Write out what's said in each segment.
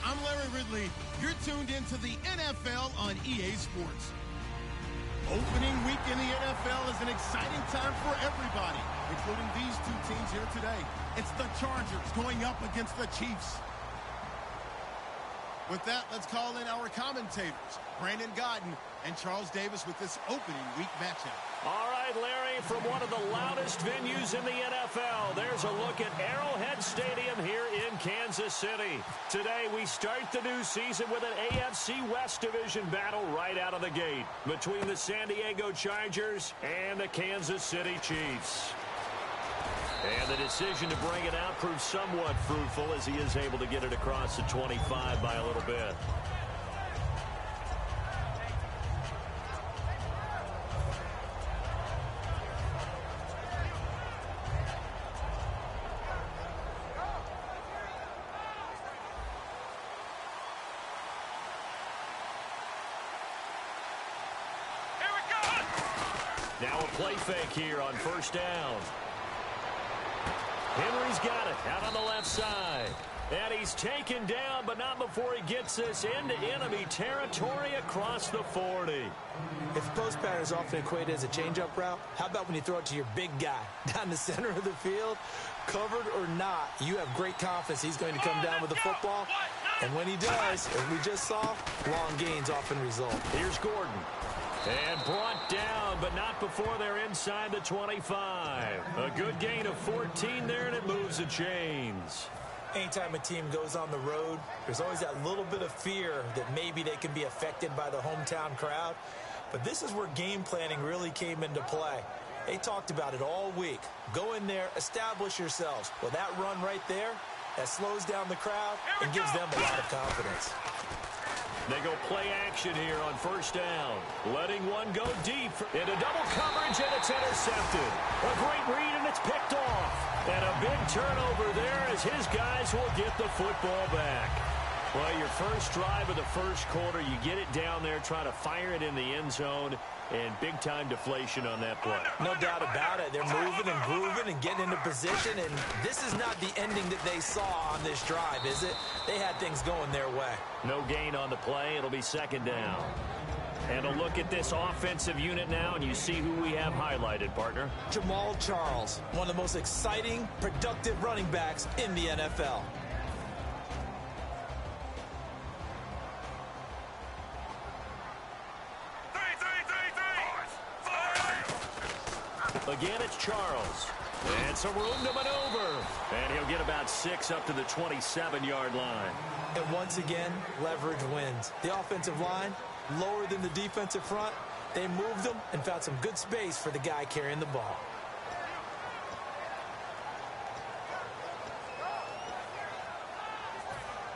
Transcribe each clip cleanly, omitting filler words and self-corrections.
I'm Larry Ridley. You're tuned into the NFL on EA Sports. Opening week in the NFL is an exciting time for everybody, including these two teams here today. It's the Chargers going up against the Chiefs. With that, let's call in our commentators, Brandon Gaudin and Charles Davis, with this opening week matchup. All right, Larry, from one of the loudest venues in the NFL, there's a look at Arrowhead Stadium here in Kansas City. Today, we start the new season with an AFC West Division battle right out of the gate between the San Diego Chargers and the Kansas City Chiefs. And the decision to bring it out proved somewhat fruitful as he is able to get it across the 25 by a little bit. Now a play fake here on first down. Henry's got it out on the left side. And he's taken down, but not before he gets this into enemy territory across the 40. If post pattern is often equated as a change-up route, how about when you throw it to your big guy down the center of the field? Covered or not, you have great confidence he's going to come down with the football. And when he does, as we just saw, long gains often result. Here's Gordon. And brought down, but not before they're inside the 25. A good gain of 14 there, and it moves the chains. Anytime a team goes on the road, there's always that little bit of fear that maybe they can be affected by the hometown crowd. But this is where game planning really came into play. They talked about it all week. Go in there, establish yourselves. Well, that run right there, that slows down the crowd and gives them a lot of confidence. They go play action here on first down. Letting one go deep into double coverage, and it's intercepted. A great read, and it's picked off. And a big turnover there as his guys will get the football back. Well, your first drive of the first quarter, you get it down there, trying to fire it in the end zone, and big-time deflation on that play. No doubt about it. They're moving and grooving and getting into position, and this is not the ending that they saw on this drive, is it? They had things going their way. No gain on the play. It'll be second down. And a look at this offensive unit now, and you see who we have highlighted, partner. Jamaal Charles, one of the most exciting, productive running backs in the NFL. Again, it's Charles. And some room to maneuver. And he'll get about 6 up to the 27-yard line. And once again, leverage wins. The offensive line, lower than the defensive front. They moved them and found some good space for the guy carrying the ball.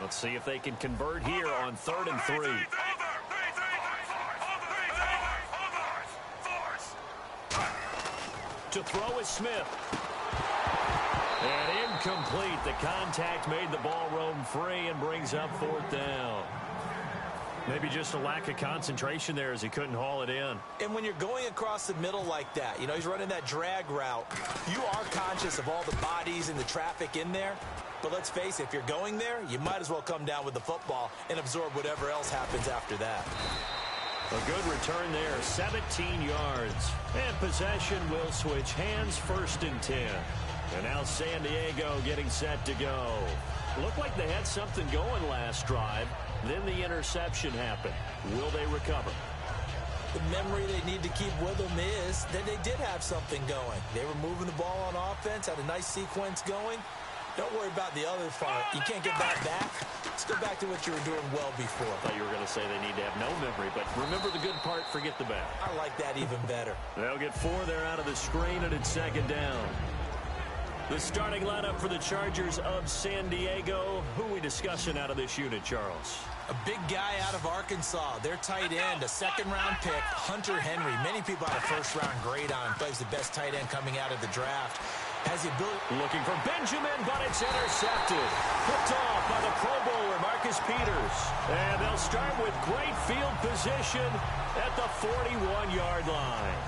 Let's see if they can convert here on 3rd and 3. To throw is Smith. And incomplete. The contact made the ball roam free and brings up 4th down. Maybe just a lack of concentration there as he couldn't haul it in. And when you're going across the middle like that, you know, he's running that drag route, you are conscious of all the bodies and the traffic in there. But let's face it, if you're going there, you might as well come down with the football and absorb whatever else happens after that. A good return there, 17 yards. And possession will switch hands, 1st and 10. And now San Diego getting set to go. Looked like they had something going last drive. Then the interception happened. Will they recover? The memory they need to keep with them is that they did have something going. They were moving the ball on offense, had a nice sequence going. Don't worry about the other part. You can't get that back. Let's go back to what you were doing well before. I thought you were going to say they need to have no memory, but remember the good part, forget the bad. I like that even better. They'll get 4 there out of the screen, and it's 2nd down. The starting lineup for the Chargers of San Diego. Who are we discussing out of this unit, Charles? A big guy out of Arkansas. Their tight end, a 2nd-round pick, Hunter Henry. Many people had a 1st-round grade on him. Plays the best tight end coming out of the draft. Has the ability. Looking for Benjamin, but it's intercepted. Picked off by the Pro Bowler, Marcus Peters. And they'll start with great field position at the 41-yard line.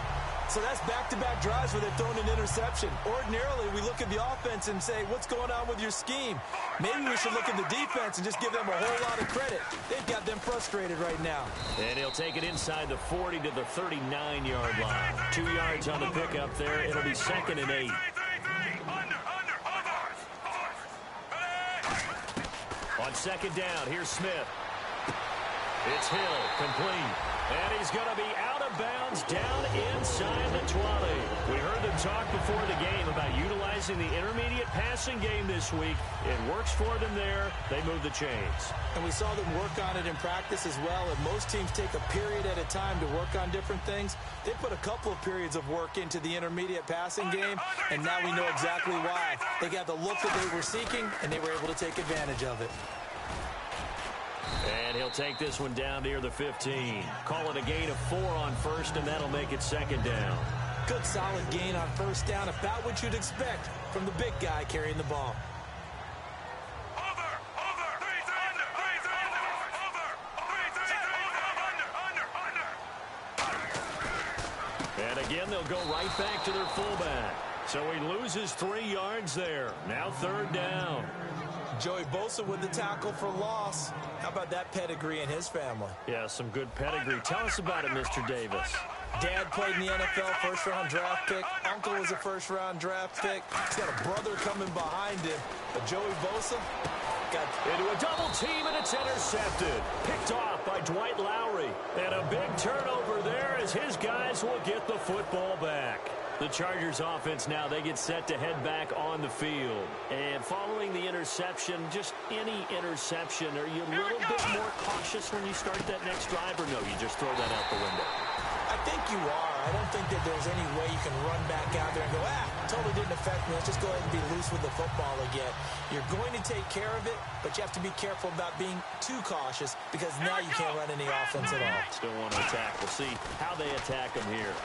So that's back-to-back drives where they've thrown an interception. Ordinarily, we look at the offense and say, what's going on with your scheme? Maybe we should look at the defense and just give them a whole lot of credit. They've got them frustrated right now. And he'll take it inside the 40 to the 39-yard line. 2 yards on the pickup there. It'll be 2nd and 8. On 2nd down, here's Smith. It's Hill, complete. And he's going to be out of bounds down inside the 20. We heard them talk before the game about utilizing the intermediate passing game this week. It works for them there. They move the chains. And we saw them work on it in practice as well. And most teams take a period at a time to work on different things. They put a couple of periods of work into the intermediate passing game, and now we know exactly why. They got the look that they were seeking, and they were able to take advantage of it. And he'll take this one down near the 15. Call it a gain of 4 on first, and that'll make it 2nd down. Good, solid gain on first down, about what you'd expect from the big guy carrying the ball. And again, they'll go right back to their fullback. So he loses 3 yards there. Now 3rd down. Joey Bosa with the tackle for loss. How about that pedigree in his family? Yeah, some good pedigree. Tell us about it, Mr. Davis. Dad played in the NFL, first-round draft pick. Uncle was a first-round draft pick. He's got a brother coming behind him. But Joey Bosa got into a double team, and it's intercepted. Picked off by Dwight Lowry. And a big turnover there as his guys will get the football back. The Chargers offense now, they get set to head back on the field. And following the interception, just any interception, are you a little bit more cautious when you start that next drive, or no, you just throw that out the window? I think you are. I don't think that there's any way you can run back out there and go, totally didn't affect me. Let's just go ahead and be loose with the football again. You're going to take care of it, but you have to be careful about being too cautious because now you can't run any offense at all. Still want to attack. We'll see how they attack him here.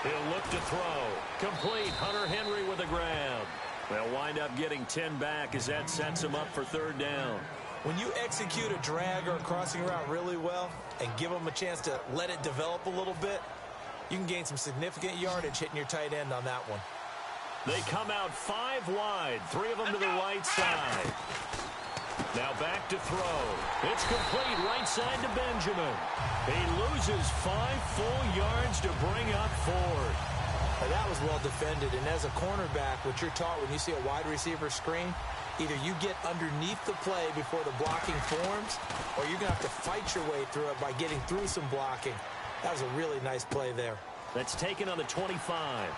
He'll look to throw. Complete. Hunter Henry with a grab. They'll wind up getting 10 back as that sets him up for 3rd down. When you execute a drag or a crossing route really well and give them a chance to let it develop a little bit, you can gain some significant yardage hitting your tight end on that one. They come out 5 wide, 3 of them to the right side. Now back to throw. It's complete right side to Benjamin. He loses 5 full yards to bring up 4th. Now that was well defended, and as a cornerback, what you're taught when you see a wide receiver screen, either you get underneath the play before the blocking forms, or you're going to have to fight your way through it by getting through some blocking. That was a really nice play there. That's taken on the 25.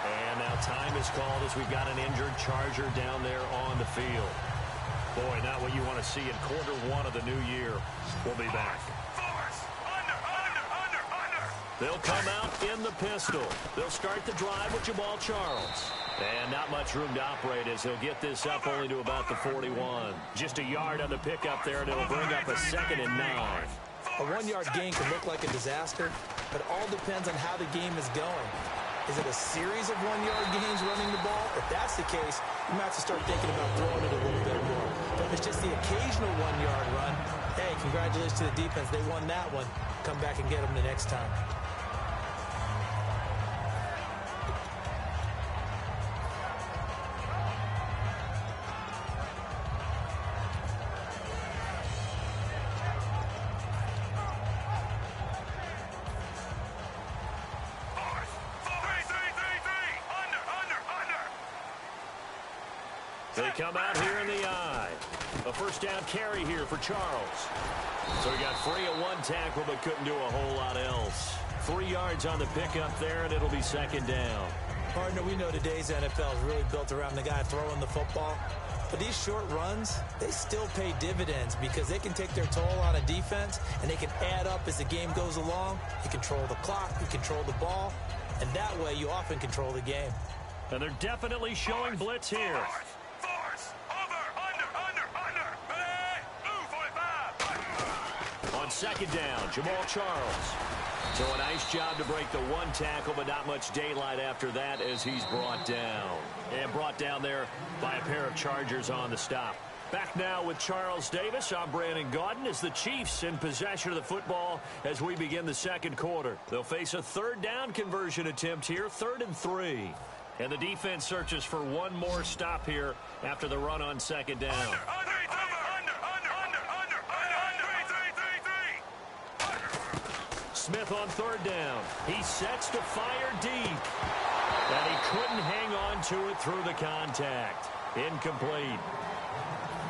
And now time is called as we've got an injured Charger down there on the field. Boy, not what you want to see in quarter 1 of the new year. We'll be back. They'll come out in the pistol. They'll start the drive with Jamal Charles. And not much room to operate as he'll get this up only to about the 41. Just a yard on the pickup there, and it'll bring up a 2nd and 9. A 1-yard gain can look like a disaster, but it all depends on how the game is going. Is it a series of 1-yard gains running the ball? If that's the case, you might have to start thinking about throwing it a little bit more. But if it's just the occasional 1-yard run, hey, congratulations to the defense. They won that one. Come back and get them the next time. They come out here in the eye. A 1st down carry here for Charles. So he got free of 1 tackle but couldn't do a whole lot else. 3 yards on the pickup there, and it'll be 2nd down. Partner, we know today's NFL is really built around the guy throwing the football. But these short runs, they still pay dividends because they can take their toll on a defense, and they can add up as the game goes along. You control the clock, you control the ball, and that way you often control the game. And they're definitely showing blitz here. On 2nd down, Jamal Charles. So a nice job to break the 1 tackle, but not much daylight after that as he's brought down. And brought down there by a pair of Chargers on the stop. Back now with Charles Davis. I'm Brandon Gaudin as the Chiefs in possession of the football as we begin the second quarter. They'll face a third down conversion attempt here, 3rd and 3. And the defense searches for one more stop here after the run on second down. Smith on 3rd down. He sets to fire deep. And he couldn't hang on to it through the contact. Incomplete.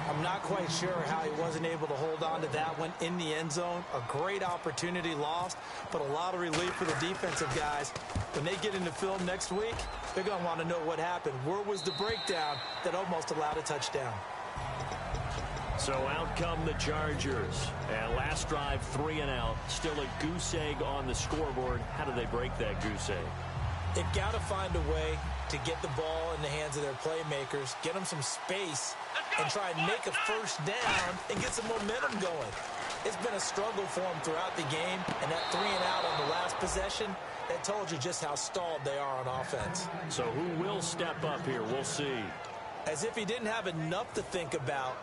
I'm not quite sure how he wasn't able to hold on to that one in the end zone. A great opportunity lost, but a lot of relief for the defensive guys. When they get into film next week, they're going to want to know what happened. Where was the breakdown that almost allowed a touchdown? So out come the Chargers. And last drive, 3 and out. Still a goose egg on the scoreboard. How do they break that goose egg? They've got to find a way to get the ball in the hands of their playmakers, get them some space, and try and make a first down and get some momentum going. It's been a struggle for them throughout the game, and that 3 and out on the last possession, that told you just how stalled they are on offense. So who will step up here? We'll see. As if he didn't have enough to think about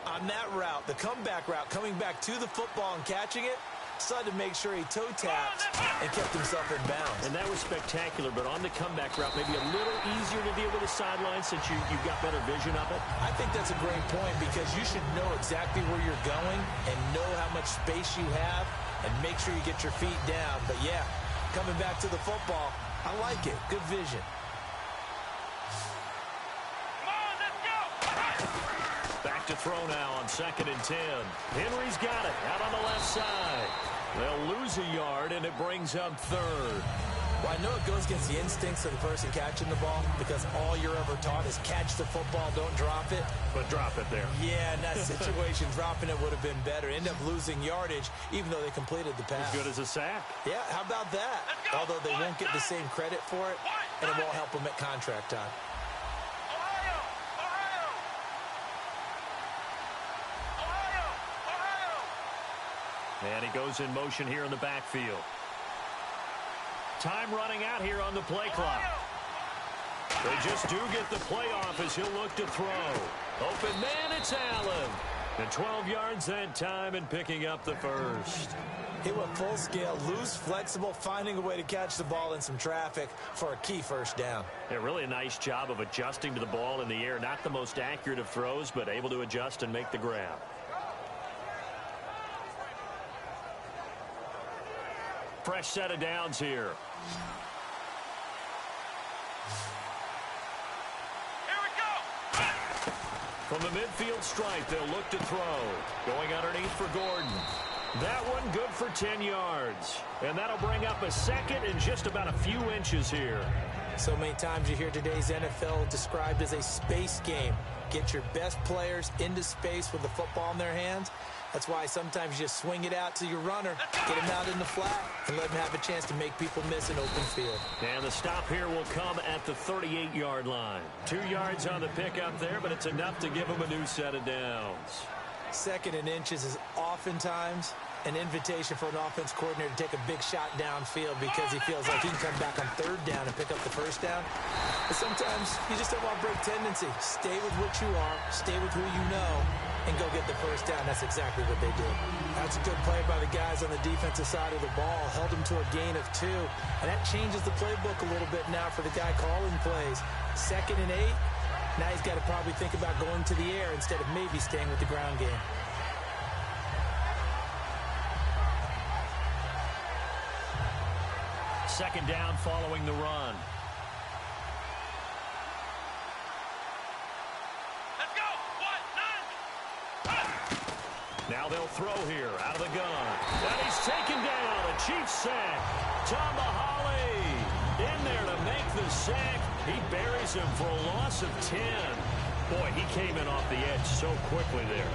on that route, the comeback route, coming back to the football and catching it, decided to make sure he toe tapped and kept himself in bounds. And that was spectacular, but on the comeback route, maybe a little easier to deal with the sideline since you've got better vision of it. I think that's a great point because you should know exactly where you're going and know how much space you have and make sure you get your feet down. But yeah, coming back to the football, I like it. Good vision. Back to throw now on 2nd and 10. Henry's got it out on the left side. They'll lose a yard, and it brings up 3rd. Well, I know it goes against the instincts of the person catching the ball because all you're ever taught is catch the football, don't drop it. But drop it there. Yeah, in that situation, dropping it would have been better. End up losing yardage, even though they completed the pass. As good as a sack. Yeah, how about that? Although they won't get the same credit for it, and it won't help them at contract time. And he goes in motion here in the backfield. Time running out here on the play clock. They just do get the play off as he'll look to throw. Open man, it's Allen. And 12 yards that time and picking up the first. He went full scale, loose, flexible, finding a way to catch the ball in some traffic for a key first down. Yeah, really a nice job of adjusting to the ball in the air. Not the most accurate of throws, but able to adjust and make the grab. Fresh set of downs here. Here we go. From the midfield stripe, they'll look to throw. Going underneath for Gordon. That one good for 10 yards. And that'll bring up a 2nd and just about a few inches here. So many times you hear today's NFL described as a space game. Get your best players into space with the football in their hands. That's why sometimes you just swing it out to your runner, get him out in the flat, and let him have a chance to make people miss an open field. And the stop here will come at the 38-yard line. 2 yards on the pickup there, but it's enough to give him a new set of downs. 2nd and inches is oftentimes an invitation for an offense coordinator to take a big shot downfield because he feels like he can come back on 3rd down and pick up the first down. But sometimes you just don't want break tendency. Stay with what you are, stay with who you know, and go get the first down. That's exactly what they did. That's a good play by the guys on the defensive side of the ball. Held them to a gain of 2. And that changes the playbook a little bit now for the guy calling plays. 2nd and 8. Now he's got to probably think about going to the air instead of maybe staying with the ground game. Second down following the run. Let's go. 1, 9. Now they'll throw here out of the gun. And he's taken down. A Chiefs sack. Tomahali in there to make the sack. He buries him for a loss of 10. Boy, he came in off the edge so quickly there.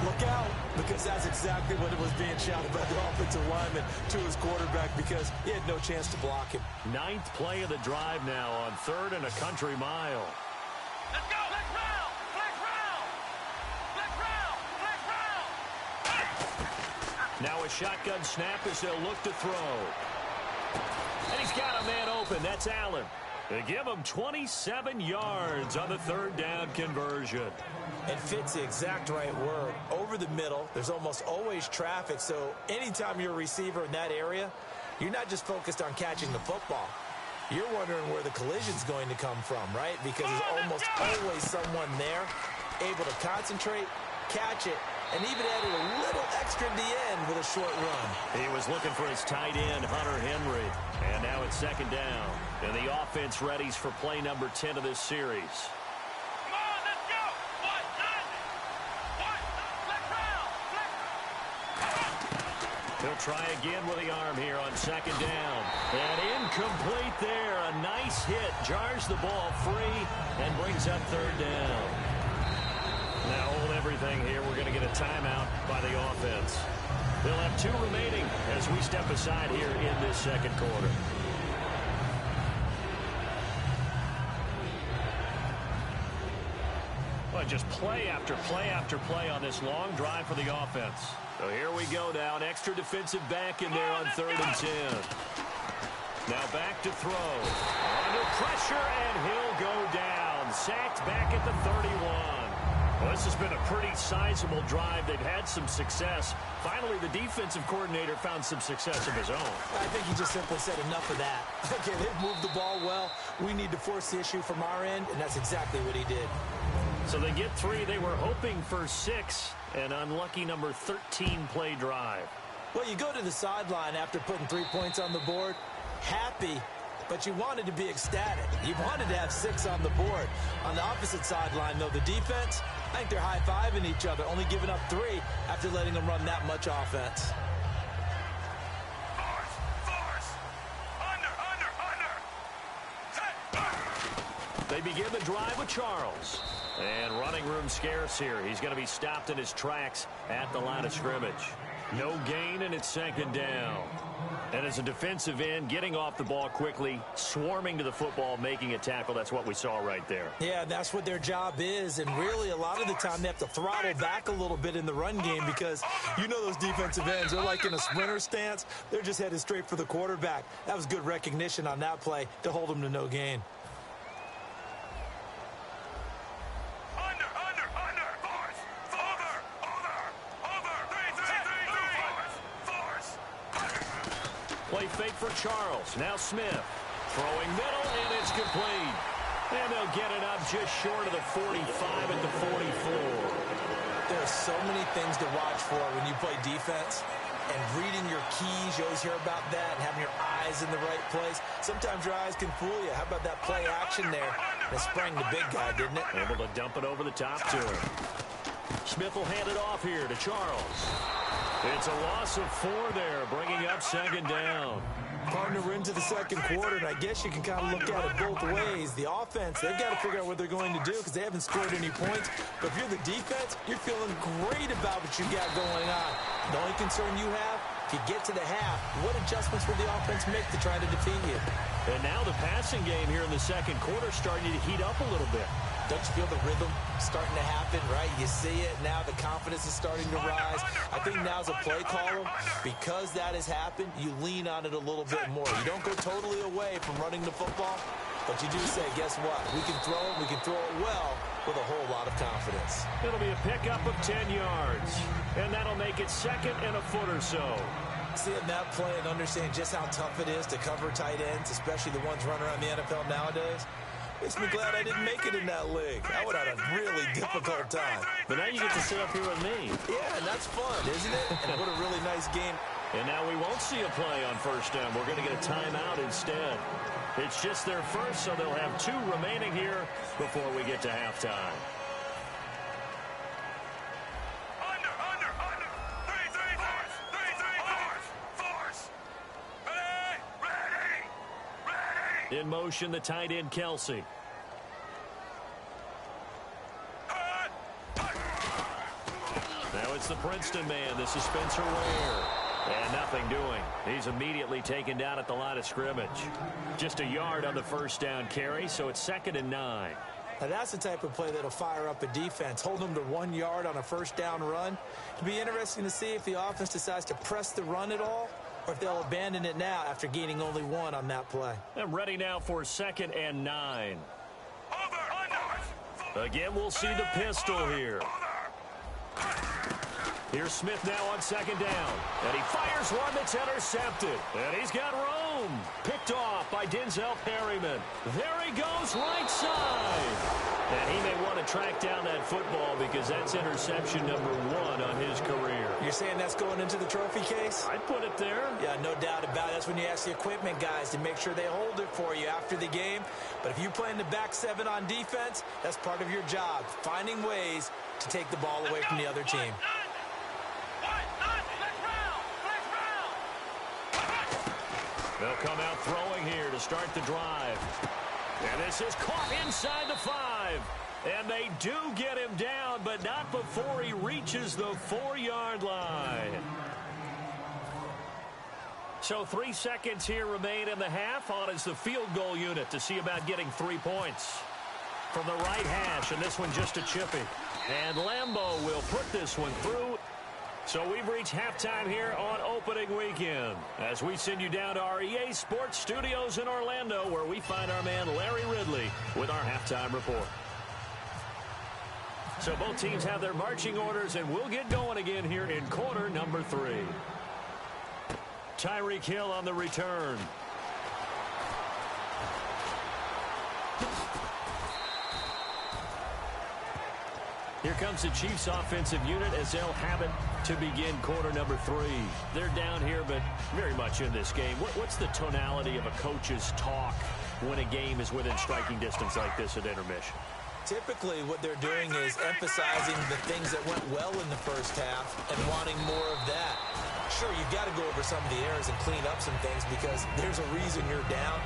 Look out, because that's exactly what it was being shouted by the offensive lineman to his quarterback because he had no chance to block him. 9th play of the drive now on 3rd and a country mile. Let's go. Flex round. Flex round. Flex round. Flex round. Now a shotgun snap as they'll look to throw. And he's got a man open. That's Allen. They give them 27 yards on the third down conversion. It fits the exact right word. Over the middle, there's almost always traffic, so anytime you're a receiver in that area, you're not just focused on catching the football. You're wondering where the collision's going to come from, right? Because there's almost always someone there able to concentrate, catch it, and even added a little extra at the end with a short run. He was looking for his tight end, Hunter Henry. And now it's second down. And the offense readies for play number 10 of this series. Come on, let's go. What? Flex round. He'll try again with the arm here on second down. And incomplete there. A nice hit. Jars the ball free and brings up third down. Now hold everything here. We're going to get a timeout by the offense. They'll have 2 remaining as we step aside here in this second quarter. Well, just play after play after play on this long drive for the offense. So here we go now. An extra defensive back in there on 3rd and 10. Now back to throw. Under pressure, and he'll go down. Sacked back at the 31. Well, this has been a pretty sizable drive. They've had some success. Finally, the defensive coordinator found some success of his own. I think he just simply said enough of that. Okay, they've moved the ball well. We need to force the issue from our end, and that's exactly what he did. So they get 3. They were hoping for 6. An unlucky number 13 play drive. Well, you go to the sideline after putting 3 points on the board, happy, but you wanted to be ecstatic. You wanted to have 6 on the board. On the opposite sideline, though, the defense, I think they're high-fiving each other, only giving up 3 after letting them run that much offense. Force. Under. They begin the drive with Charles. And running room scarce here. He's going to be stopped in his tracks at the line of scrimmage. No gain, and it's second down. And as a defensive end, getting off the ball quickly, swarming to the football, making a tackle, that's what we saw right there. Yeah, that's what their job is, and really a lot of the time they have to throttle back a little bit in the run game because you know those defensive ends, they're like in a sprinter stance. They're just headed straight for the quarterback. That was good recognition on that play to hold them to no gain. Play fake for Charles. Now Smith. Throwing middle, and it's complete. And they'll get it up just short of the 45 at the 44. There are so many things to watch for when you play defense. And reading your keys, you always hear about that, and having your eyes in the right place. Sometimes your eyes can fool you. How about that play action there? And it sprang the big guy, didn't it? Able to dump it over the top to him. Smith will hand it off here to Charles. It's a loss of 4 there, bringing up second down. Partner, we're into the second quarter, and I guess you can kind of look at it both ways. The offense, they've got to figure out what they're going to do because they haven't scored any points. But if you're the defense, you're feeling great about what you got going on. The only concern you have, if you get to the half, what adjustments will the offense make to try to defeat you? And now the passing game here in the second quarter starting to heat up a little bit. Don't you feel the rhythm starting to happen, right? You see it. Now the confidence is starting to rise. I think now's a play caller. Because that has happened, you lean on it a little bit more. You don't go totally away from running the football, but you do say, guess what? We can throw it. We can throw it well with a whole lot of confidence. It'll be a pickup of 10 yards, and that'll make it second and a foot or so. Seeing that play and understanding just how tough it is to cover tight ends, especially the ones running around the NFL nowadays, makes me glad I didn't make it in that league. I would have had a really difficult time. But now you get to sit up here with me. Yeah, and that's fun, isn't it? And what a really nice game. And now we won't see a play on first down. We're going to get a timeout instead. It's just their first, so they'll have 2 remaining here before we get to halftime. In motion, the tight end, Kelsey. Now it's the Princeton man. This is Spencer Ware. And nothing doing. He's immediately taken down at the line of scrimmage. Just a yard on the first down carry, so it's 2nd and 9. Now that's the type of play that'll fire up a defense. Hold them to 1 yard on a first down run. It'll be interesting to see if the offense decides to press the run at all or if they'll abandon it now after gaining only 1 on that play. And ready now for 2nd and 9. Again, we'll see the pistol here. Here's Smith now on 2nd down. And he fires one that's intercepted. And he's got room. Picked off by Denzel Perryman. There he goes, right side. And he may want to track down that football because that's interception number 1 on his career. You're saying that's going into the trophy case? I'd put it there. Yeah, no doubt about it. That's when you ask the equipment guys to make sure they hold it for you after the game. But if you play in the back 7 on defense, that's part of your job, finding ways to take the ball away from the other team. They'll come out throwing here to start the drive. And this is caught inside the 5. And they do get him down, but not before he reaches the 4-yard line. So 3 seconds here remain in the half. On is the field goal unit to see about getting 3 points. From the right hash, and this one just a chippy. And Lambeau will put this one through. So we've reached halftime here on opening weekend as we send you down to our EA Sports Studios in Orlando, where we find our man Larry Ridley with our halftime report. So both teams have their marching orders, and we'll get going again here in quarter number 3. Tyreek Hill on the return. Here comes the Chiefs offensive unit as they'll have it to begin quarter number 3. They're down here, but very much in this game. What's the tonality of a coach's talk when a game is within striking distance like this at intermission? Typically, what they're doing is emphasizing the things that went well in the first half and wanting more of that. Sure, you've got to go over some of the errors and clean up some things because there's a reason you're down.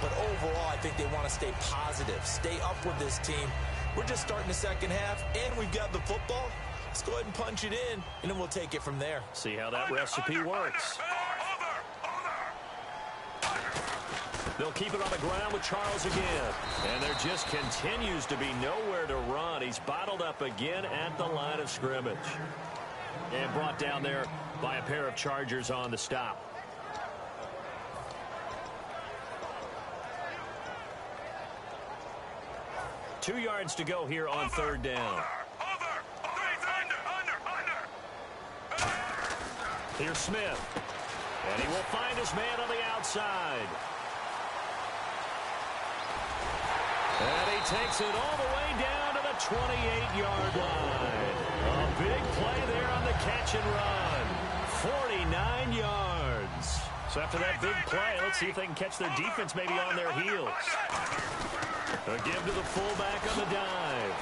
But overall, I think they want to stay positive, stay up with this team. We're just starting the second half, and we've got the football. Let's go ahead and punch it in, and then we'll take it from there. See how that recipe works. They'll keep it on the ground with Charles again. And there just continues to be nowhere to run. He's bottled up again at the line of scrimmage. And brought down there by a pair of Chargers on the stop. Two yards to go here on 3rd down. Here's Smith. And he will find his man on the outside. And he takes it all the way down to the 28-yard line. A big play there on the catch and run. 49 yards. So after that big play, let's see if they can catch their defense maybe on their heels. A give to the fullback on the dive.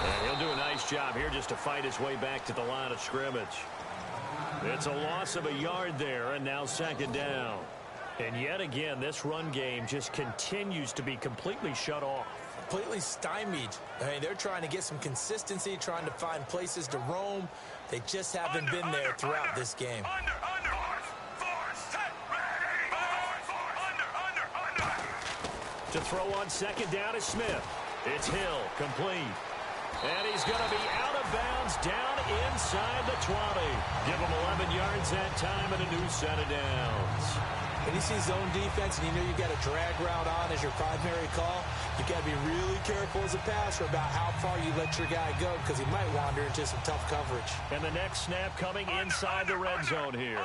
And he'll do a nice job here just to fight his way back to the line of scrimmage. It's a loss of a yard there, and now 2nd down. And yet again, this run game just continues to be completely shut off. Completely stymied. I mean, they're trying to get some consistency, trying to find places to roam. They just haven't been there throughout this game. To throw on 2nd down is Smith. It's Hill, complete. And he's going to be out of bounds down inside the 20. Give him 11 yards that time and a new set of downs. When you see zone defense and you know you've got a drag route on as your primary call, you've got to be really careful as a passer about how far you let your guy go because he might wander into some tough coverage. And the next snap coming inside the red zone here.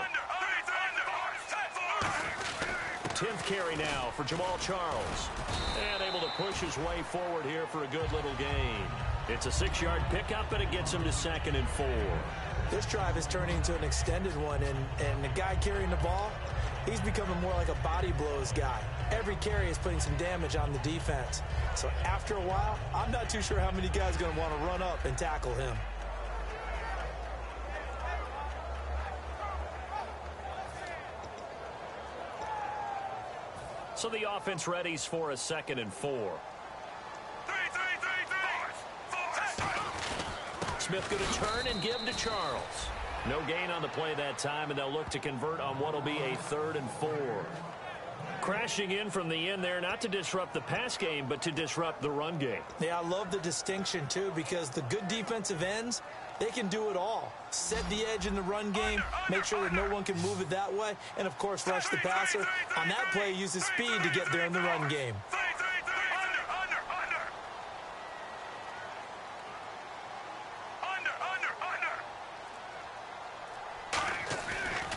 10th carry now for Jamaal Charles. And able to push his way forward here for a good little gain. It's a 6-yard pickup, and it gets him to 2nd and 4. This drive is turning into an extended one, and the guy carrying the ball, he's becoming more like a body blows guy. Every carry is putting some damage on the defense. So after a while, I'm not too sure how many guys are going to want to run up and tackle him. So the offense readies for a 2nd and 4. Smith going to turn and give to Charles. No gain on the play that time, and they'll look to convert on what will be a 3rd and 4. Crashing in from the end there, not to disrupt the pass game, but to disrupt the run game. Yeah, I love the distinction, too, because the good defensive ends, They can do it all. Set the edge in the run game, make sure that no one can move it that way, and, of course, rush the passer. On that play, use his speed to get there in the run game.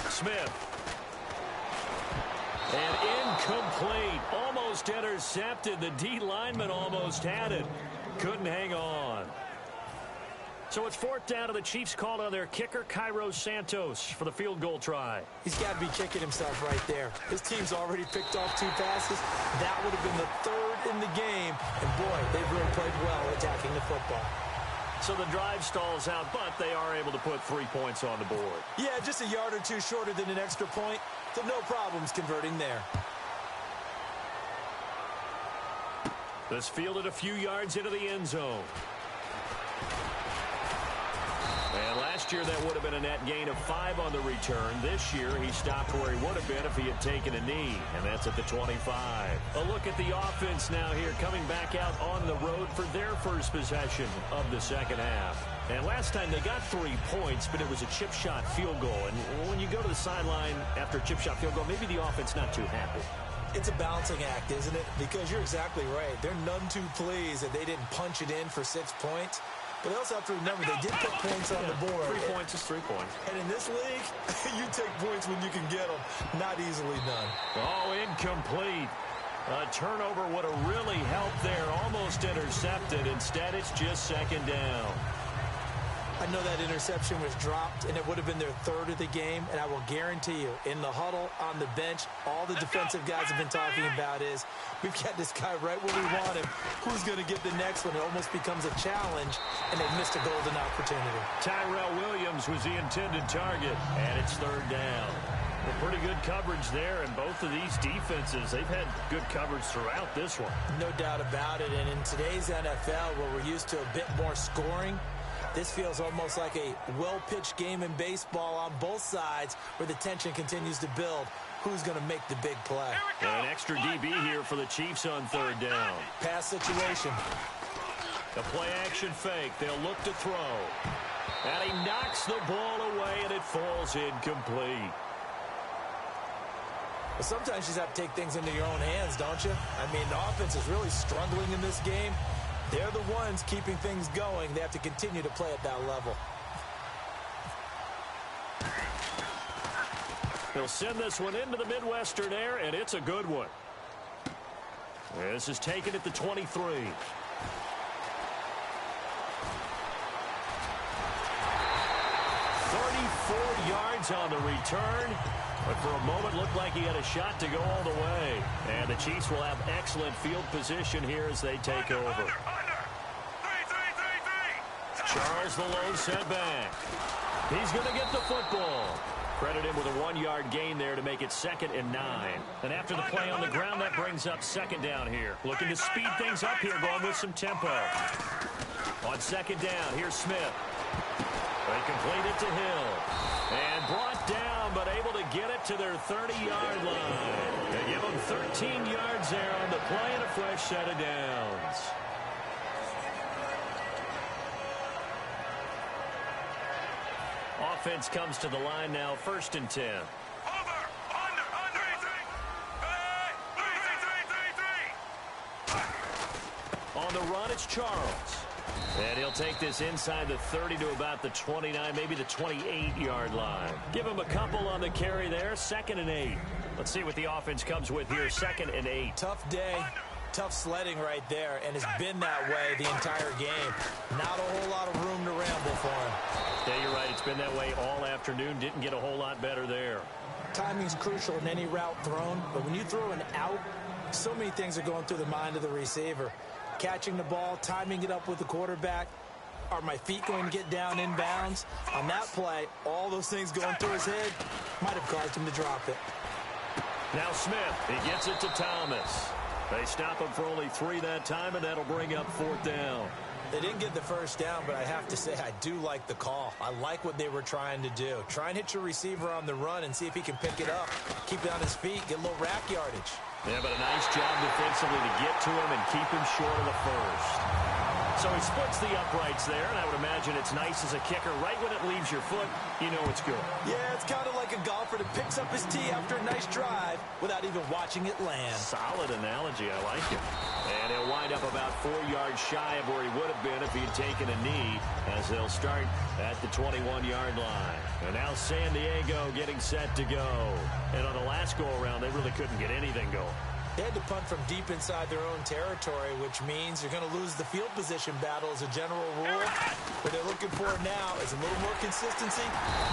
Smith. And incomplete. Almost intercepted. The D lineman almost had it. Couldn't hang on. So it's fourth down, and the Chiefs called on their kicker, Cairo Santos, for the field goal try. He's got to be kicking himself right there. His team's already picked off 2 passes. That would have been the 3rd in the game. And, boy, they've really played well attacking the football. So the drive stalls out, but they are able to put 3 points on the board. Yeah, just a yard or 2 shorter than an extra point. So no problems converting there. This fielded a few yards into the end zone. And last year, that would have been a net gain of 5 on the return. This year, he stopped where he would have been if he had taken a knee, and that's at the 25. A look at the offense now here, coming back out on the road for their first possession of the second half. And last time, they got 3 points, but it was a chip shot field goal. And when you go to the sideline after a chip shot field goal, maybe the offense not too happy. It's a balancing act, isn't it? Because you're exactly right. They're none too pleased that they didn't punch it in for 6 points. But they also have to remember they did put points on the board. 3 points is 3 points. And in this league, you take points when you can get them. Not easily done. Oh, incomplete. A turnover would have really helped there. Almost intercepted. Instead, it's just second down. I know that interception was dropped, and it would have been their 3rd of the game. And I will guarantee you, in the huddle, on the bench, all the defensive guys have been talking about is, we've got this guy right where we want him. Who's going to get the next one? It almost becomes a challenge, and they've missed a golden opportunity. Tyrell Williams was the intended target, and it's 3rd down. Well, pretty good coverage there, and both of these defenses, they've had good coverage throughout this one. No doubt about it, and in today's NFL, where we're used to a bit more scoring, this feels almost like a well-pitched game in baseball on both sides where the tension continues to build. Who's going to make the big play? And an extra DB here for the Chiefs on 3rd down. Pass situation. The play-action fake. They'll look to throw. And he knocks the ball away, and it falls incomplete. Well, sometimes you just have to take things into your own hands, don't you? I mean, the offense is really struggling in this game. They're the ones keeping things going. They have to continue to play at that level. He'll send this one into the Midwestern air, and it's a good one. This is taken at the 23. 34 yards on the return. But for a moment, looked like he had a shot to go all the way. And the Chiefs will have excellent field position here as they take over. Charles, the low setback. He's going to get the football. Credit him with a 1-yard gain there to make it 2nd and 9. And after the play on the ground, that brings up 2nd down here. Looking to speed things up here, going with some tempo. On 2nd down, here's Smith. They complete it to Hill. And brought down, but able to get it to their 30-yard line. They give them 13 yards there on the play and a fresh set of downs. Offense comes to the line now, 1st and 10. On the run, it's Charles. And he'll take this inside the 30 to about the 29, maybe the 28-yard line. Give him a couple on the carry there, 2nd and 8. Let's see what the offense comes with here, 2nd and 8. Tough day, tough sledding right there, and it's been that way the entire game. Not a whole lot of room to ramble for him. Yeah, you're right. It's been that way all afternoon. Didn't get a whole lot better there. Timing's crucial in any route thrown, but when you throw an out, so many things are going through the mind of the receiver. Catching the ball, timing it up with the quarterback. Are my feet going to get down in bounds? On that play, all those things going through his head might have caused him to drop it. Now Smith, he gets it to Thomas. They stop him for only 3 that time, and that'll bring up 4th down. They didn't get the first down, but I have to say I do like the call. I like what they were trying to do. Try and hit your receiver on the run and see if he can pick it up. Keep it on his feet, get a little rack yardage. Yeah, but a nice job defensively to get to him and keep him short of the first. So he splits the uprights there, and I would imagine it's nice as a kicker. Right when it leaves your foot, you know it's good. Yeah, it's kind of like a golfer that picks up his tee after a nice drive without even watching it land. Solid analogy. I like it. And he'll wind up about 4 yards shy of where he would have been if he had taken a knee, as they'll start at the 21-yard line. And now San Diego getting set to go. And on the last go-around, they really couldn't get anything going. They had to punt from deep inside their own territory, which means you're going to lose the field position battle as a general rule. What they're looking for now is a little more consistency,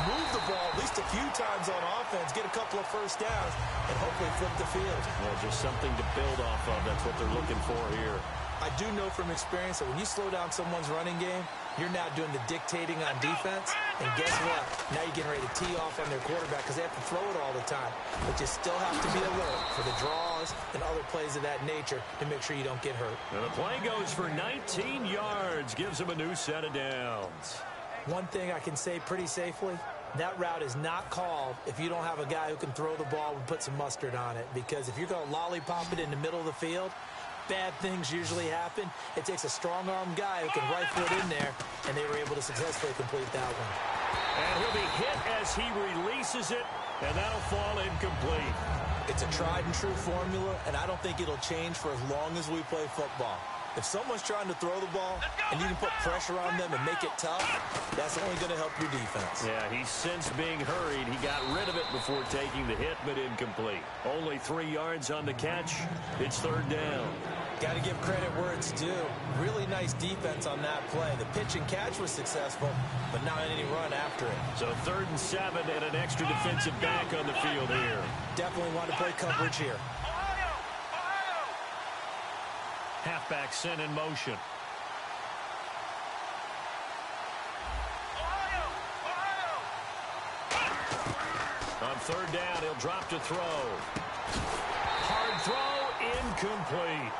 move the ball at least a few times on offense, get a couple of first downs, and hopefully flip the field. Well, just something to build off of. That's what they're looking for here. I do know from experience that when you slow down someone's running game, you're now doing the dictating on defense. And guess what? Now you're getting ready to tee off on their quarterback because they have to throw it all the time. But you still have to be alert for the draws and other plays of that nature to make sure you don't get hurt. And the play goes for 19 yards, gives them a new set of downs. One thing I can say pretty safely, that route is not called if you don't have a guy who can throw the ball and put some mustard on it. Because if you're going to lollipop it in the middle of the field, bad things usually happen. It takes a strong-arm guy who can rifle it in there, and they were able to successfully complete that one. And he'll be hit as he releases it, and that'll fall incomplete. It's a tried-and-true formula, and I don't think it'll change for as long as we play football. If someone's trying to throw the ball and you can put pressure on them and make it tough, that's only going to help your defense. Yeah, he's since being hurried. He got rid of it before taking the hit, but incomplete. Only 3 yards on the catch. It's third down. Got to give credit where it's due. Really nice defense on that play. The pitch and catch was successful, but not any run after it. So 3rd and 7 and an extra defensive back on the field here. Definitely want to play coverage here. Halfback sent in motion. On 3rd down, he'll drop to throw. Hard throw, incomplete.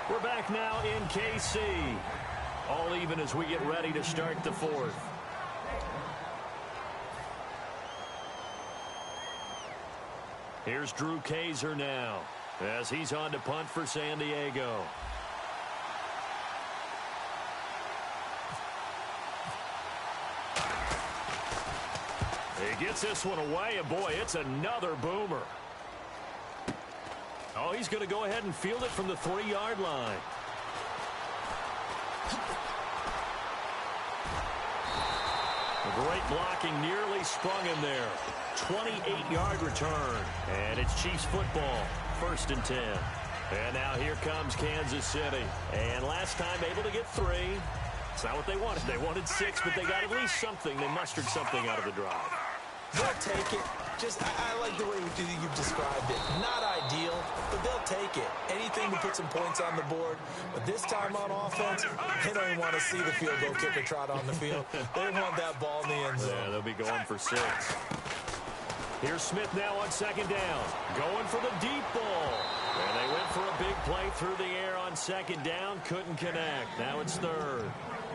We're back now in KC. All even as we get ready to start the 4th. Here's Drew Kaiser now, as he's on to punt for San Diego. He gets this one away, and boy, it's another boomer. Oh, he's going to go ahead and field it from the 3-yard line. Great blocking, nearly sprung him there. 28-yard return, and it's Chiefs football, 1st and 10. And now here comes Kansas City. And last time able to get 3. It's not what they wanted. They wanted 6, but they got at least something. They mustered something out of the drive. They'll take it. I like the way you've described it. Not ideal, but they'll take it. Anything to put some points on the board. But this time on offense, they don't even want to see the field goal kicker trot on the field. They want that ball in the end zone. Yeah, they'll be going for 6. Here's Smith now on 2nd down. Going for the deep ball. And they went for a big play through the air on 2nd down. Couldn't connect. Now it's 3rd.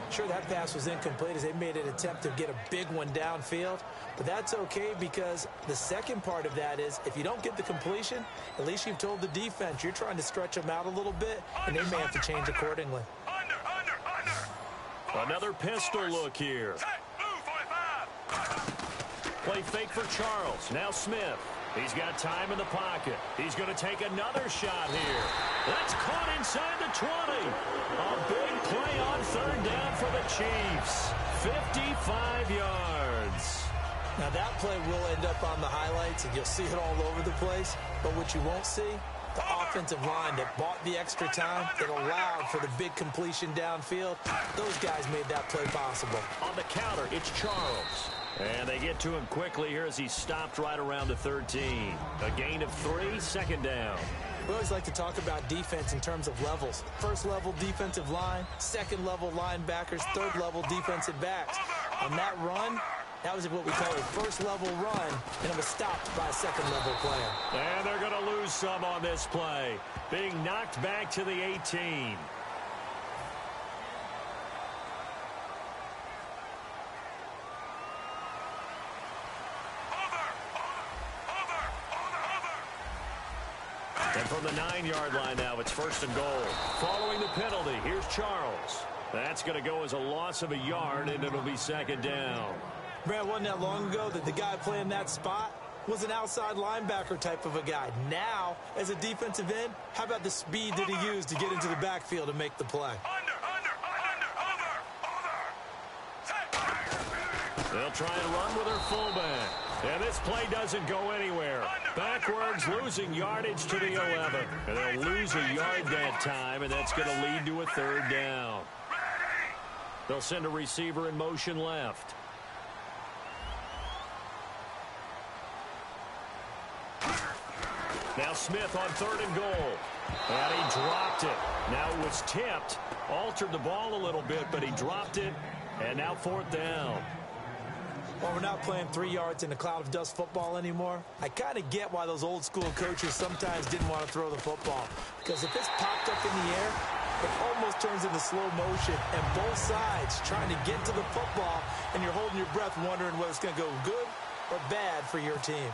Sure, that pass was incomplete as they made an attempt to get a big one downfield. But that's okay because the second part of that is if you don't get the completion, at least you've told the defense you're trying to stretch them out a little bit, and they may have to change accordingly. Another pistol look here. Play fake for Charles. Now Smith. He's got time in the pocket. He's going to take another shot here. That's caught inside the 20. A big play on 3rd down for the Chiefs. 55 yards. Now that play will end up on the highlights, and you'll see it all over the place. But what you won't see, the offensive line that bought the extra time, that allowed for the big completion downfield, those guys made that play possible. On the counter, it's Charles. And they get to him quickly here as he stopped right around the 13. A gain of 3, 2nd down. We always like to talk about defense in terms of levels. 1st level defensive line, 2nd level linebackers, 3rd level defensive backs. On that run, that was what we call a 1st level run, and it was stopped by a 2nd level player. And they're going to lose some on this play. Being knocked back to the 18. And from the 9-yard line now, it's 1st and goal. Following the penalty, here's Charles. That's going to go as a loss of a yard, and it'll be 2nd down. Brad, wasn't that long ago that the guy playing that spot was an outside linebacker type of a guy. Now, as a defensive end, how about the speed that he used to get into the backfield and make the play? They'll try and run with their fullback. And this play doesn't go anywhere. Backwards, losing yardage to the 11. And they'll lose a yard that time, and that's going to lead to a 3rd down. They'll send a receiver in motion left. Now Smith on 3rd and goal. And he dropped it. Now it was tipped. Altered the ball a little bit, but he dropped it. And now 4th down. Well, we're not playing 3 yards in a cloud of dust football anymore. I kind of get why those old school coaches sometimes didn't want to throw the football. Because if it's popped up in the air, it almost turns into slow motion. And both sides trying to get to the football, and you're holding your breath wondering whether it's going to go good or bad for your team.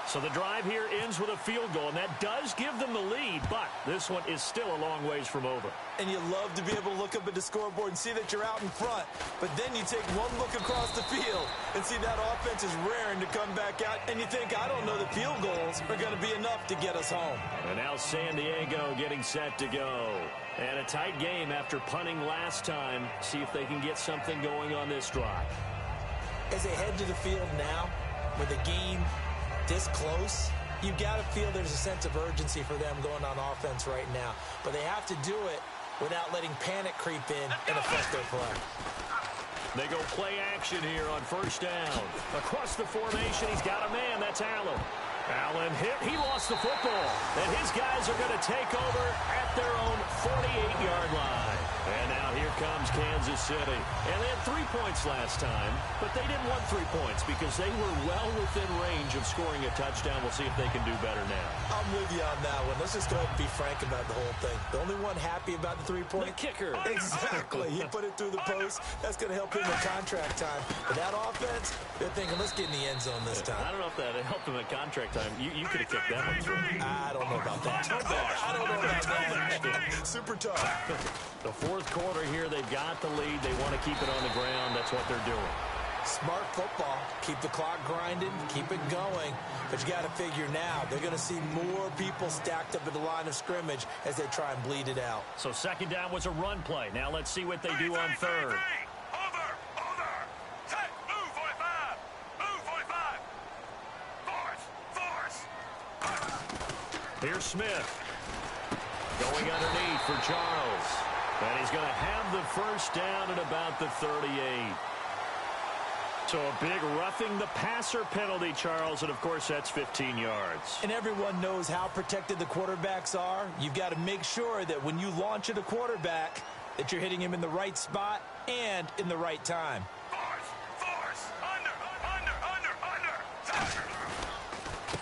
So the drive here ends with a field goal, and that does give them the lead, but this one is still a long ways from over. And you love to be able to look up at the scoreboard and see that you're out in front. But then you take one look across the field and see that offense is raring to come back out, and you think, I don't know that field goals are going to be enough to get us home. And now San Diego getting set to go. And a tight game after punting last time. See if they can get something going on this drive. As they head to the field now, with the game this close, you got to feel there's a sense of urgency for them going on offense right now. But they have to do it without letting panic creep in and affect their play. They go play action here on 1st down. Across the formation, he's got a man. That's Allen. Allen hit. He lost the football. And his guys are going to take over at their own 48-yard line. And now here comes Kansas City. And they had 3 points last time, but they didn't want 3 points because they were well within range of scoring a touchdown. We'll see if they can do better now. I'm with you on that one. Let's just go ahead and be frank about the whole thing. The only one happy about the 3-point? The kicker. Exactly. He put it through the post. That's going to help him with contract time. But that offense, they're thinking, let's get in the end zone this time. I don't know if that helped him at contract time. You could have kicked that one through. I don't know about that. I don't know about that. Super tough. The 4th quarter here, they've got the lead. They want to keep it on the ground. That's what they're doing. Smart football. Keep the clock grinding. Keep it going. But you got to figure now, they're going to see more people stacked up at the line of scrimmage as they try and bleed it out. So 2nd down was a run play. Now let's see what they do on 3rd. Here's Smith. Going underneath for Charles. And he's going to have the 1st down at about the 38. So a big roughing the passer penalty, Charles, and of course that's 15 yards. And everyone knows how protected the quarterbacks are. You've got to make sure that when you launch at a quarterback, that you're hitting him in the right spot and in the right time.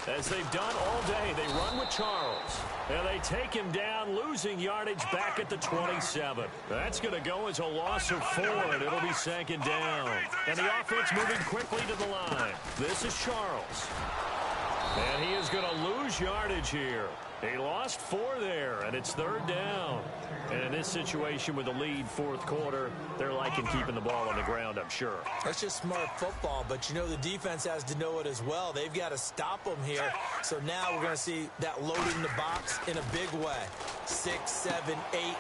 As they've done all day, they run with Charles. And they take him down, losing yardage back at the 27. That's going to go as a loss of 4, and it'll be 2nd down. And the offense moving quickly to the line. This is Charles. And he is going to lose yardage here. He lost 4 there, and it's 3rd down. And in this situation with the lead 4th quarter, they're liking keeping the ball on the ground, I'm sure. That's just smart football, but you know the defense has to know it as well. They've got to stop them here. So now we're going to see that loading the box in a big way. 6, 7, 8, 9,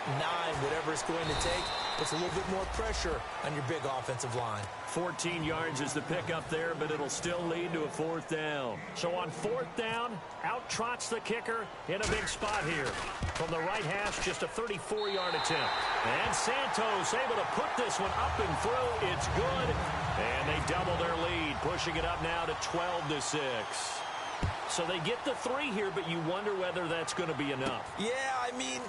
whatever it's going to take. Puts a little bit more pressure on your big offensive line. 14 yards is the pickup there, but it'll still lead to a 4th down. So on 4th down, out trots the kicker in a big spot here. From the right hash, just a 34-yard attempt. And Santos able to put this one up and through. It's good. And they double their lead, pushing it up now to 12-6. So they get the 3 here, but you wonder whether that's going to be enough. Yeah, I mean,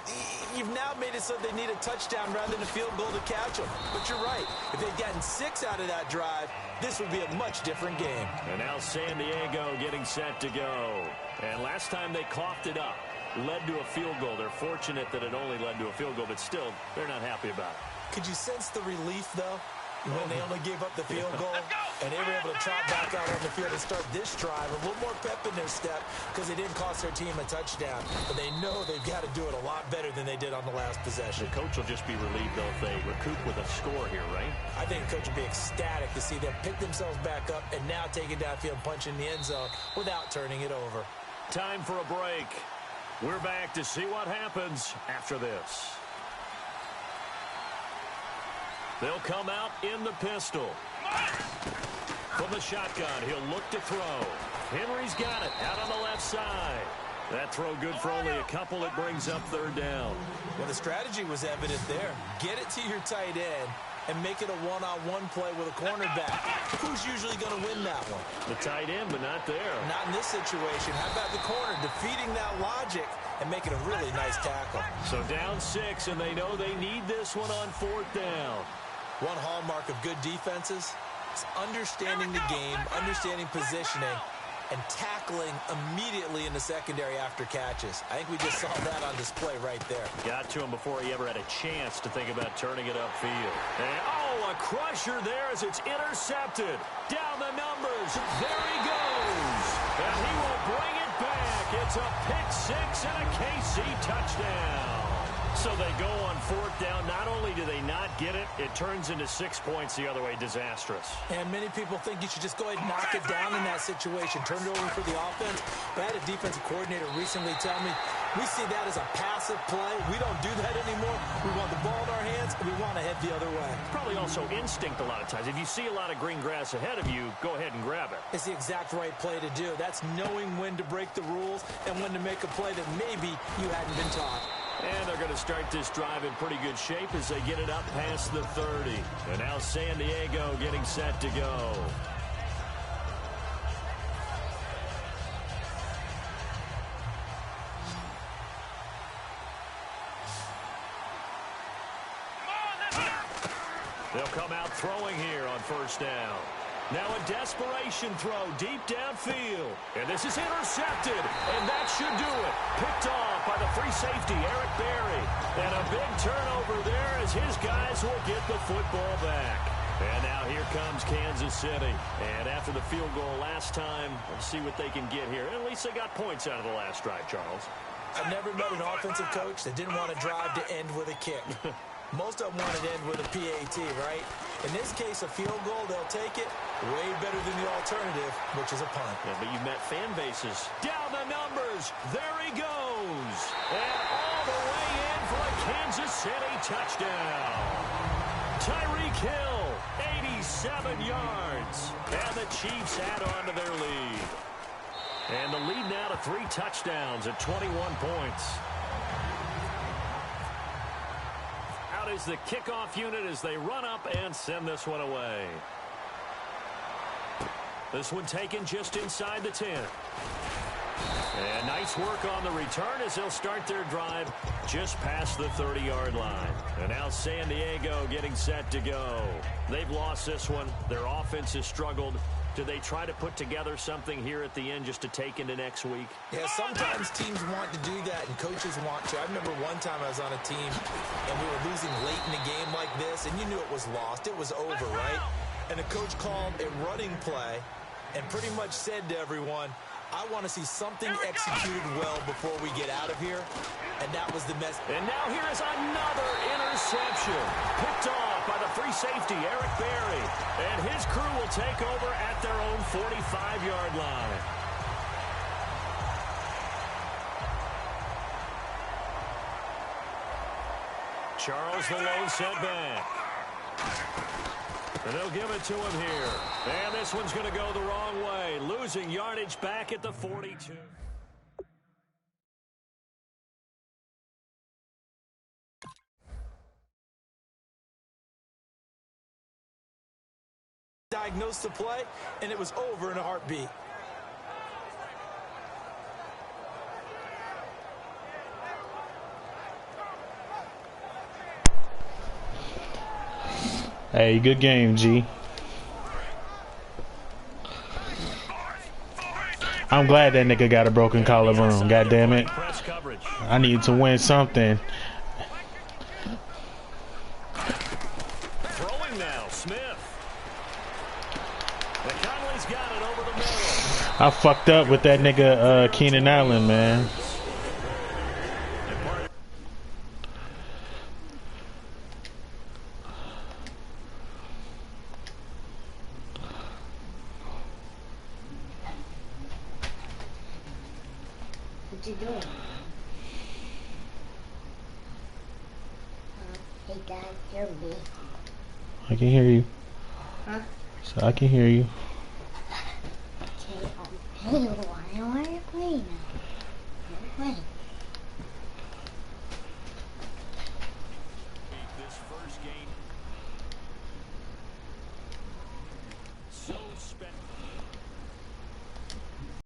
you've now made it so they need a touchdown rather than a field goal to catch them. But you're right. If they'd gotten 6 out of that drive, this would be a much different game. And now San Diego getting set to go. And last time they coughed it up, led to a field goal. They're fortunate that it only led to a field goal, but still, they're not happy about it. Could you sense the relief, though? when they only gave up the field goal, and they were able to trot back out on the field and start this drive a little more pep in their step because they didn't cost their team a touchdown. But they know they've got to do it a lot better than they did on the last possession. The coach will just be relieved, though, if they recoup with a score here, right? I think the coach will be ecstatic to see them pick themselves back up and now take it downfield and punch in the end zone without turning it over. Time for a break. We're back to see what happens after this. They'll come out in the pistol. From the shotgun, he'll look to throw. Henry's got it out on the left side. That throw good for only a couple. It brings up third down. Well, the strategy was evident there. Get it to your tight end and make it a one-on-one play with a cornerback. Who's usually going to win that one? The tight end, but not there. Not in this situation. How about the corner defeating that logic and making a really nice tackle? So down 6, and they know they need this one on fourth down. One hallmark of good defenses is understanding the game, understanding positioning, and tackling immediately in the secondary after catches. I think we just saw that on display right there. Got to him before he ever had a chance to think about turning it upfield. And, oh, a crusher there as it's intercepted. Down the numbers. There he goes. And he will bring it back. It's a pick-6 and a KC touchdown. So they go on fourth down. Not only do they not get it, it turns into 6 points the other way. Disastrous. And many people think you should just go ahead and knock it down in that situation. Turn it over for the offense. But I had a defensive coordinator recently tell me, we see that as a passive play. We don't do that anymore. We want the ball in our hands, and we want to head the other way. Probably also instinct a lot of times. If you see a lot of green grass ahead of you, go ahead and grab it. It's the exact right play to do. That's knowing when to break the rules and when to make a play that maybe you hadn't been taught. And they're going to start this drive in pretty good shape as they get it up past the 30. And now San Diego getting set to go. They'll come out throwing here on first down. Now a desperation throw deep downfield. And this is intercepted. And that should do it. Picked off by the free safety, Eric Berry. And a big turnover there as his guys will get the football back. And now here comes Kansas City. And after the field goal last time, we'll see what they can get here. At least they got points out of the last drive, Charles. I've never met an offensive coach that didn't want to drive to end with a kick. Most of them want to end with a PAT, right? In this case, a field goal, they'll take it way better than the alternative, which is a punt. Yeah, but you've met fan bases. Down the numbers. There he goes. And all the way in for a Kansas City touchdown. Tyreek Hill, 87 yards. And the Chiefs add on to their lead. And the lead now to 3 touchdowns at 21 points. Out is the kickoff unit as they run up and send this one away. This one taken just inside the 10. And nice work on the return as they'll start their drive just past the 30-yard line. And now San Diego getting set to go. They've lost this one. Their offense has struggled. Do they try to put together something here at the end just to take into next week? Yeah, sometimes teams want to do that and coaches want to. I remember one time I was on a team and we were losing late in the game like this, and you knew it was lost. It was over, right? And the coach called a running play and pretty much said to everyone, I want to see something executed well before we get out of here. And that was the message. And now here is another interception. Picked off by the free safety, Eric Berry. And his crew will take over at their own 45-yard line. Charles the lone setback. And they'll give it to him here. And this one's going to go the wrong way. Losing yardage back at the 42. Diagnosed the play, and it was over in a heartbeat. Hey, good game, G. I'm glad that nigga got a broken collarbone. God damn it. I need to win something. Throwing now, Smith. I fucked up with that nigga Keenan Allen, man. What you doing? Hey Dad, hear me. I can hear you. Huh? So I can hear you. Okay, hey, why are you playing now? You're playing.